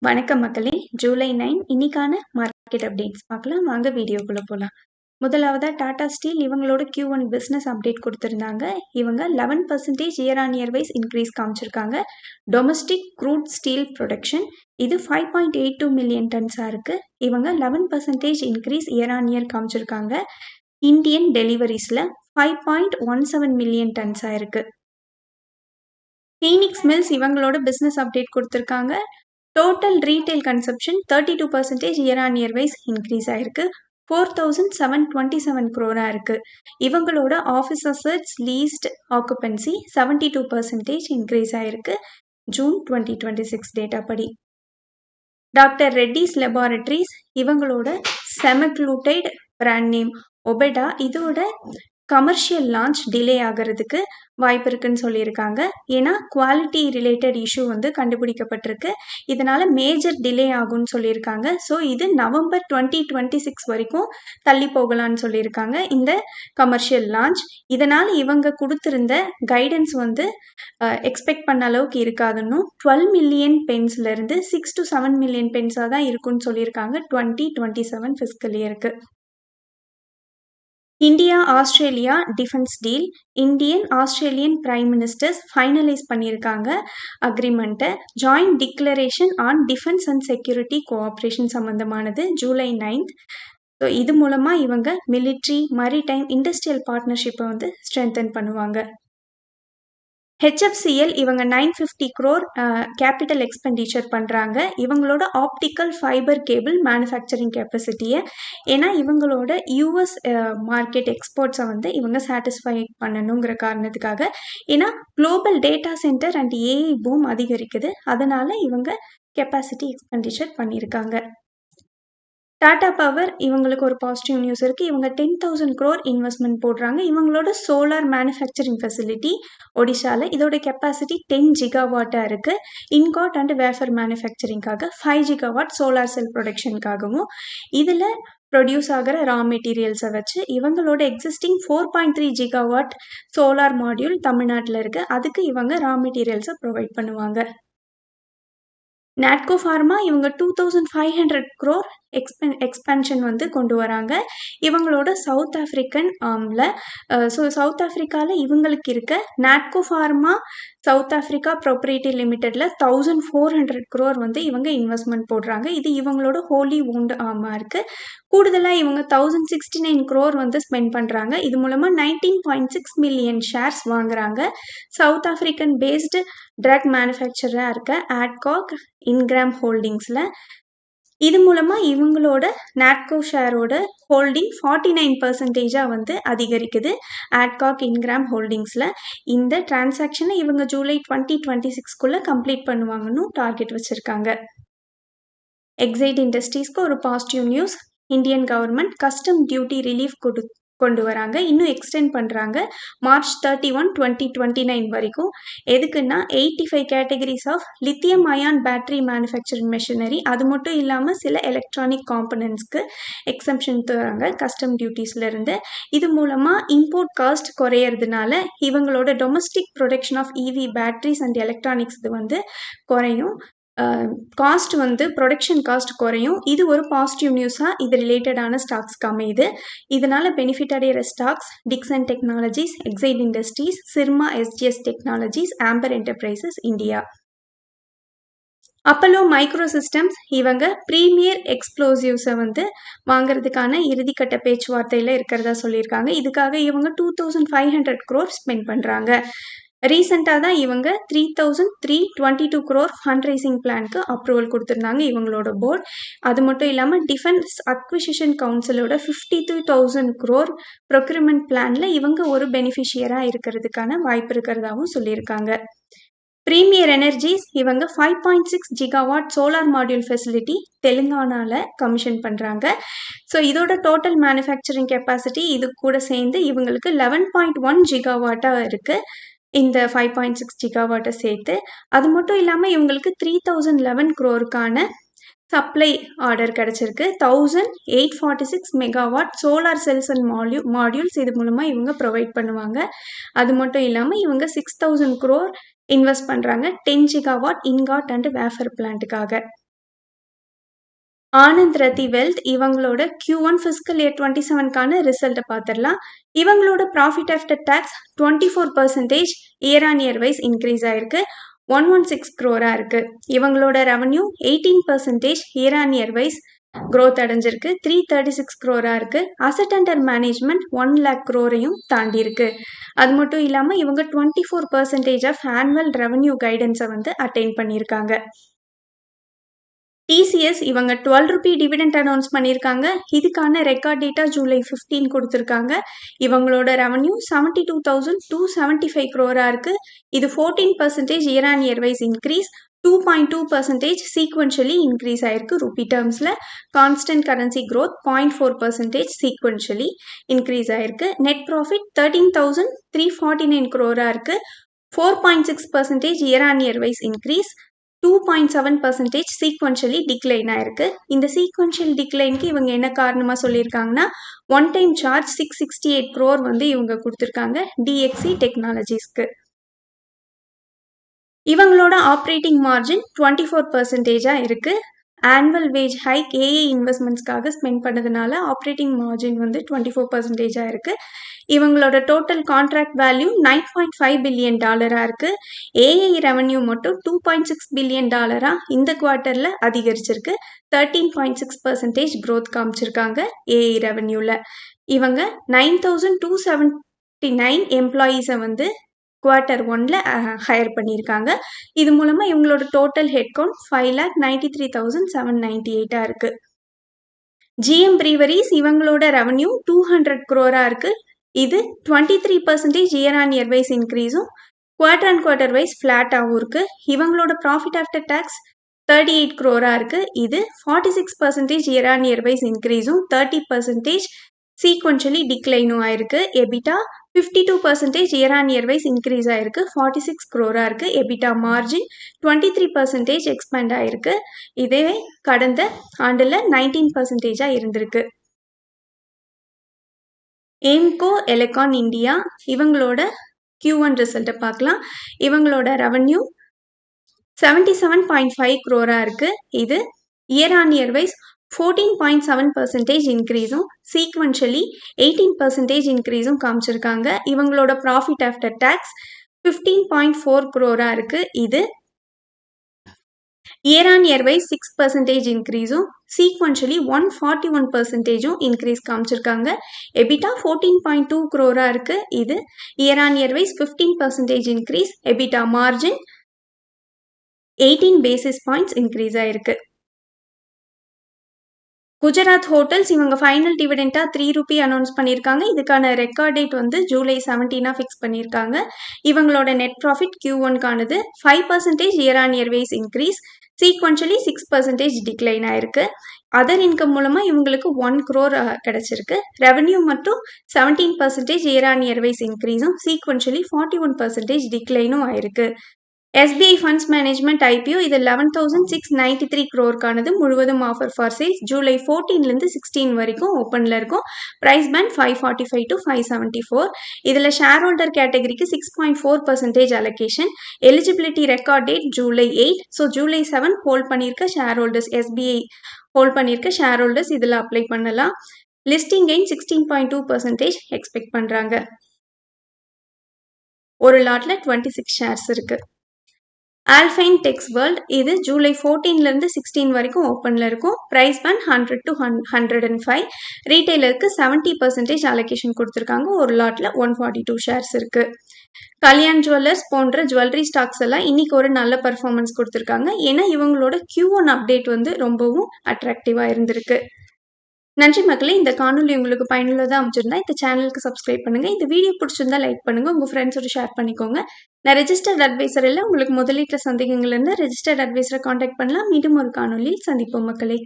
வணக்கம் மக்களே! ஜூலை 9 இன்னைக்கான மார்க்கெட் அப்டேட்ஸ் பார்க்கலாம். வாங்க வீடியோக்குள்ள போலாம். முதலாவதா டாடா ஸ்டீல் இவங்களோட Q1 பிசினஸ் அப்டேட் குடுத்திருந்தாங்க. இவங்க 11% year on year wise increase காமிச்சிருக்காங்க. டொமஸ்டிக் க்ரூட் ஸ்டீல் புரொடக்ஷன் இது 5.82 மில்லியன் டன்ஸா இருக்கு. இவங்க 11% இன்க்ரீஸ் இயர் ஆன் இயர் காமிச்சிருக்காங்க. இந்தியன் டெலிவரீஸ்ல 5.17 மில்லியன் டன்ஸா இருக்கு. ஃபீனிக்ஸ் மில்ஸ் இவங்களோட பிசினஸ் அப்டேட் குடுத்திருக்காங்க. Total retail consumption 32% year on year wise increase ஆயிருக்கு. 4,727 crore இருக்கு. இவங்களோட office assets leased occupancy 72% increase ஆயிருக்கு. ஜூன் 2026 டேட்டா படி. டாக்டர் ரெட்டிஸ் லெபார்டரிஸ் இவங்களோட செமக்ளூடைட் பிராண்ட் நேம் ஒபெடா இதோட கமர்ஷியல் லான்ச் டிலே ஆகிறதுக்கு வாய்ப்பு இருக்குன்னு சொல்லியிருக்காங்க. ஏன்னா குவாலிட்டி ரிலேட்டட் இஷ்யூ கண்டுபிடிக்கப்பட்டிருக்கு. இதனால மேஜர் டிலே ஆகும்னு சொல்லியிருக்காங்க. ஸோ இது நவம்பர் 2026 வரைக்கும் தள்ளி போகலான்னு சொல்லியிருக்காங்க இந்த கமர்ஷியல் லான்ச். இதனால இவங்க கொடுத்திருந்த கைடன்ஸ் எக்ஸ்பெக்ட் பண்ண அளவுக்கு இருக்காதுன்னு 12 மில்லியன் பென்ஸ்ல இருந்து 6 to 7 மில்லியன் பென்ஸா தான் இருக்குன்னு சொல்லியிருக்காங்க 2027 ஃபிஸ்கல் இயருக்கு. India Australia defence deal Indian Australian prime ministers finalise பண்ணியிருக்காங்க அக்ரிமெண்ட்டை. Joint declaration on defence and security cooperation சம்பந்தமானது ஜூலை 9. ஸோ இது மூலமா இவங்க மிலிட்ரி மரிடைம் இண்டஸ்ட்ரியல் பார்ட்னர்ஷிப்பை ஸ்ட்ரென்தன் பண்ணுவாங்க. HFCL இவங்க 950 crore கேபிட்டல் எக்ஸ்பெண்டிச்சர் பண்ணுறாங்க. இவங்களோட ஆப்டிக்கல் ஃபைபர் கேபிள் மேனுஃபேக்சரிங் கெப்பாசிட்டியை ஏன்னா இவங்களோட யூஎஸ் மார்க்கெட் எக்ஸ்போர்ட்ஸை இவங்க சாட்டிஸ்ஃபை பண்ணணுங்கிற காரணத்துக்காக. ஏன்னா global data centre and AI boom அதிகரிக்குது. அதனால இவங்க கெப்பாசிட்டி எக்ஸ்பெண்டிச்சர் பண்ணியிருக்காங்க. டாடா பவர் இவங்களுக்கு ஒரு பாசிட்டிவ் நியூஸ் இருக்குது. இவங்க 10,000 crore இன்வெஸ்ட்மெண்ட் போடுறாங்க. இவங்களோட சோலார் மேனுஃபேக்சரிங் ஃபெசிலிட்டி ஒடிஷாவில் இதோட கெப்பாசிட்டி 10 ஜிகாவாட்டாக இருக்குது. இன்காட் அண்ட் வேஃபர் மேனுஃபேக்சரிங்காக 5 ஜிகாவாட் சோலார் செல் ப்ரொடக்ஷனுக்காகவும் இதில் ப்ரொடியூஸ் ஆகிற ரா மெட்டீரியல்ஸை வச்சு இவங்களோட எக்ஸிஸ்டிங் 4.3 ஜிகாவாட் சோலார் மாடியூல் தமிழ்நாட்டில் இருக்குது. அதுக்கு இவங்க ரா மெட்டீரியல்ஸை ப்ரொவைட் பண்ணுவாங்க. நாட்கோ ஃபார்மா இவங்க 2,500 crore எக்ஸ்பென்ஷன் கொண்டு வராங்க. இவங்களோட சவுத் ஆஃப்ரிக்கன் ஆர்மில் ஸோ சவுத் ஆஃப்ரிக்காவில் இவங்களுக்கு இருக்க Natco pharma South Africa property லிமிட்டடில் 1,400 crore இவங்க இன்வெஸ்ட்மெண்ட் போடுறாங்க. இது இவங்களோட ஹோலி ஓன்டு ஆர்மாக இருக்குது. கூடுதலாக இவங்க 1,069 crore ஸ்பெண்ட் பண்ணுறாங்க. இது மூலமாக 19.6 மில்லியன் ஷேர்ஸ் வாங்குறாங்க. சவுத் ஆஃப்ரிக்கன் பேஸ்டு ட்ரக் மேனுஃபேக்சராக இருக்க ஆட்காக் இன்கிராம் ஹோல்டிங்ஸில் இது மூலமாக இவங்களோட நாட்கோ ஷேரோட ஹோல்டிங் 49% அதிகரிக்குது ஆட்காக் இன்கிராம் ஹோல்டிங்ஸில். இந்த டிரான்சாக்ஷனை இவங்க ஜூலை 2026 கம்ப்ளீட் பண்ணுவாங்கன்னு டார்கெட் வச்சுருக்காங்க. எக்ஸைட் இண்டஸ்ட்ரீஸ்க்கு ஒரு positive news. Indian government custom duty relief கொண்டு வராங்க. இன்னும் எக்ஸ்டெண்ட் பண்ணுறாங்க மார்ச் 31, 2029 வரைக்கும். எதுக்குன்னா 85 categories of lithium ion battery manufacturing machinery அது மட்டும் இல்லாமல் சில எலக்ட்ரானிக் காம்பனன்ட்ஸ்க்கு எக்ஸம்ஷன் தராங்க கஸ்டம் டியூட்டிஸ்லேருந்து. இது மூலமாக இம்போர்ட் காஸ்ட் குறையிறதுனால இவங்களோட domestic production of EV batteries and electronics குறையும். காஸ்ட் ப்ரொடக்ஷன் காஸ்ட் குறையும். இது ஒரு பாசிட்டிவ் நியூஸாக இது ரிலேட்டடான ஸ்டாக்ஸ்க்கு அமையுது. இதனால் பெனிஃபிட் அடைகிற stocks Dixon technologies, Exide industries, Syrma SGS technologies, Amber enterprises India. Apollo micro systems இவங்க ப்ரீமியர் எக்ஸ்ப்ளோசிவ்ஸை வாங்குறதுக்கான இறுதிக்கட்ட பேச்சுவார்த்தையில் இருக்கிறதா சொல்லியிருக்காங்க. இதுக்காக இவங்க 2,500 crore ஸ்பெண்ட் பண்ணுறாங்க. ரீசெண்டாக தான் இவங்க 3,322 crore ஃபண்ட் ரைசிங் பிளானுக்கு அப்ரூவல் கொடுத்துருந்தாங்க இவங்களோட போர்ட். அது மட்டும் இல்லாமல் டிஃபென்ஸ் அக்விசிஷன் கவுன்சிலோட 52,000 crore ப்ரொக்யூர்மெண்ட் பிளானில் இவங்க ஒரு பெனிஃபிஷியராக இருக்கிறதுக்கான வாய்ப்பு இருக்கிறதாவும் சொல்லியிருக்காங்க. பிரீமியர் எனர்ஜிஸ் இவங்க 5.6 ஜிகாவாட் சோலார் மாடியூல் ஃபெசிலிட்டி தெலுங்கானாவில் கமிஷன் பண்ணுறாங்க. ஸோ இதோட டோட்டல் மேனுஃபேக்சரிங் கெப்பாசிட்டி இது கூட சேர்ந்து இவங்களுக்கு 11.1 ஜிகாவாட்டாக இருக்குது. இந்த 5.6 ஜிகாவாட்டை சேர்த்து. அது மட்டும் இல்லாமல் இவங்களுக்கு 3,011 crore சப்ளை ஆர்டர் கிடச்சிருக்கு. 1,846 megawatt solar cells and modules இது மூலமாக இவங்க ப்ரொவைட் பண்ணுவாங்க. அது மட்டும் இல்லாமல் இவங்க 6,000 crore இன்வெஸ்ட் பண்ணுறாங்க 10 ஜிகாவாட் இன்காட் அண்ட் வேஃபர் பிளான்ட்டுக்காக. ஆனந்த் ரத்தி வெல்த் இவங்களோட Q1 ஃபிஸ்கல் இயர் 27க்கான ரிசல்ட்டை பார்த்துடலாம். இவங்களோட profit after tax 24% year on year wise increase ஆயிருக்கு. 116 crore இருக்கு. இவங்களோட revenue 18% year on year wise growth அடைஞ்சிருக்கு. 336 crore இருக்கு. Asset under management 1 lakh crore தாண்டி இருக்கு. அது மட்டும் இல்லாமல் இவங்க 24% ஆஃப் ஆனுவல் ரெவன்யூ கைடன்ஸை வந்து அட்டைன் பண்ணியிருக்காங்க. TCS இவங்க 12 ரூபி டிவிடெண்ட் அனௌன்ஸ் பண்ணியிருக்காங்க. இதுக்கான ரெக்கார்ட் டேட்டா ஜூலை 15 கொடுத்துருக்காங்க. இவங்களோட ரெவன்யூ 72,275 crore இருக்கு. இது 14% year on year wise increase, 2.2% sequentially increase ஆயிருக்கு ரூபி டேர்ம்ஸில். Constant currency growth 0.4% sequentially increase ஆயிருக்கு. நெட் ப்ராஃபிட் 13,349 crore இருக்கு. 4.6% year on year wise increase, 2.7% sequentially decline ஆயிருக்கு. இந்த சீக்வென்ஷியல் டிக்ளைனுக்கு இவங்க என்ன காரணமாக சொல்லியிருக்காங்கன்னா, ஒன் டைம் சார்ஜ் 668 crore வந்து இவங்க கொடுத்துருக்காங்க DXC டெக்னாலஜிஸ்க்கு. இவங்களோட ஆப்ரேட்டிங் மார்ஜின் 24% இருக்கு. ஆனுவல் வேஜ் ஹைக் AI இன்வெஸ்ட்மெண்ட்ஸ்க்காக ஸ்பெண்ட் பண்ணதுனால ஆப்ரேட்டிங் மார்ஜின் வந்து 24% இருக்கு. இவங்களோட டோட்டல் கான்ட்ராக்ட் வேல்யூ $9.5 billion இருக்கு. AI ரெவன்யூ மட்டும் $2.6 billion இந்த குவார்ட்டர்ல அதிகரிச்சிருக்கு. 13.6% growth காமிச்சிருக்காங்க AI ரெவன்யூல. இவங்க 9,279 எம்ப்ளாயீஸை வந்து குவார்ட்டர் 1ல ஹையர் பண்ணியிருக்காங்க. இது மூலமாக இவங்களோட டோட்டல் ஹெட் கவுண்ட் 5,93,798 இருக்கு. GM Breweries இவங்களோட ரெவன்யூ 200 crore இருக்கு. இது 23% இயர் ஆன் இயர் வைஸ் இன்க்ரீஸும், குவார்டர் அண்ட் குவார்டர் வைஸ் ஃப்ளாட்டாகவும் இருக்கு. இவங்களோட ப்ராஃபிட் ஆஃப்டர் டேக்ஸ் 38 crore இருக்கு. இது 46% இயர் ஆன் இயர் வைஸ் இன்க்ரீஸும், 30% சீக்வென்ஷியலி டிக்ளைனும் ஆயிருக்கு. EBITDA 52% year on year wise increase ஆயிருக்கு. 46 crore இருக்கு. எபிட்டா மார்ஜின் 23% எக்ஸ்பேண்ட் ஆயிருக்கு. இதே கடந்த ஆண்டில் 19% இருந்திருக்கு. ஏம்கோ எலக்ட்ரான் இந்தியா இவங்களோட Q1 ரிசல்ட்டை பார்க்கலாம். இவங்களோட ரெவன்யூ 77.5 crore இருக்கு. இது இயர் ஆன் இயர் வைஸ் 14.7% இன்க்ரீஸும், சீக்வென்ஷியலி 18% இன்க்ரீஸும் காமிச்சிருக்காங்க. இவங்களோட ப்ராஃபிட் ஆஃப்டர் டேக்ஸ் 15.4 crore இருக்கு. இது இயர் ஆன் இயர் வைஸ் 6% இன்க்ரீஸும், சீக்வென்ஷியலி 141% இன்க்ரீஸ் காமிச்சிருக்காங்க. எபிட்டா 14.2 crore இருக்கு. இது year on year wise 15% increase, EBITDA margin 18 basis points increase ஆயிருக்கு. குஜராத் ஹோட்டல்ஸ் இவங்க ஃபைனல் டிவிடெண்டா 3 ரூபி அனௌன்ஸ் பண்ணியிருக்காங்க. இதுக்கான ரெக்கார்ட் டேட் வந்து ஜூலை 17 ஃபிக்ஸ் பண்ணியிருக்காங்க. இவங்களோட நெட் ப்ராஃபிட் Q1கானது 5% year on year wise increase, sequentially 6% decline ஆயிருக்கு. அதர் இன்கம் மூலமாக இவங்களுக்கு 1 crore கிடைச்சிருக்கு. ரெவன்யூ மட்டும் 17% இயர் ஆன் இயர் வைஸ் இன்க்ரீஸும், சீக்வென்ஷியலி 41% டிக்ளைனும் ஆயிருக்கு. SBI ஃபண்ட்ஸ் மேனேஜ்மெண்ட் IPO இது 11,693 crore முழுவதும் ஆஃபர் ஃபார் சேல்ஸ் ஜூலை 14லேருந்து 16 வரைக்கும் ஓப்பனில் இருக்கும். Price band 545 to 574. இதில் ஷேர் ஹோல்டர் கேட்டகரிக்கு 6.4% அலோகேஷன். Eligibility record date July 8. So July 7 hold பண்ணியிருக்க ஷேர் ஹோல்டர்ஸ், SBI ஹோல்ட் பண்ணியிருக்க ஷேர் ஹோல்டர்ஸ் இதில் அப்ளை பண்ணலாம். லிஸ்டிங் கெயின் 16.2% எக்ஸ்பெக்ட் பண்ணுறாங்க. ஒரு லாட்டில் 26 ஷேர்ஸ் இருக்குது. ஆல்ஃபைன் டெக்ஸ் வேர்ல்ட் இது ஜூலை 14லேருந்து 16 வரைக்கும் ஓப்பனில் இருக்கும். Price band 100 to 105. ரீட்டைலருக்கு 70% அலோகேஷன் கொடுத்துருக்காங்க. ஒரு லாட்டில் 142 ஷேர்ஸ் இருக்குது. கல்யாண் ஜுவல்லர்ஸ் போன்ற ஜுவல்லரி ஸ்டாக்ஸ் எல்லாம் இன்னைக்கு ஒரு நல்ல பர்ஃபார்மன்ஸ் கொடுத்துருக்காங்க. ஏன்னா இவங்களோட Q1 அப்டேட் வந்து ரொம்பவும் அட்ராக்டிவாக இருந்திருக்கு. நன்றி மக்களே. இந்த காணொலி உங்களுக்கு பயனுள்ளதாக அமைச்சிருந்தா இந்த சேனலுக்கு சப்ஸ்கிரைப் பண்ணுங்கள். இந்த வீடியோ பிடிச்சிருந்தா லைக் பண்ணுங்கள், உங்கள் ஃப்ரெண்ட்ஸோட ஷேர் பண்ணிக்கோங்க. நான் ரெஜிஸ்டர்ட் அட்வைசர் இல்லை. உங்களுக்கு முதலீட்டு சந்தேகங்கள் இருந்தால் ரெஜிஸ்டர்ட் அட்வைசரை காண்டாக்ட் பண்ணலாம். மீண்டும் ஒரு காணொலியில் சந்திப்போம் மக்களே.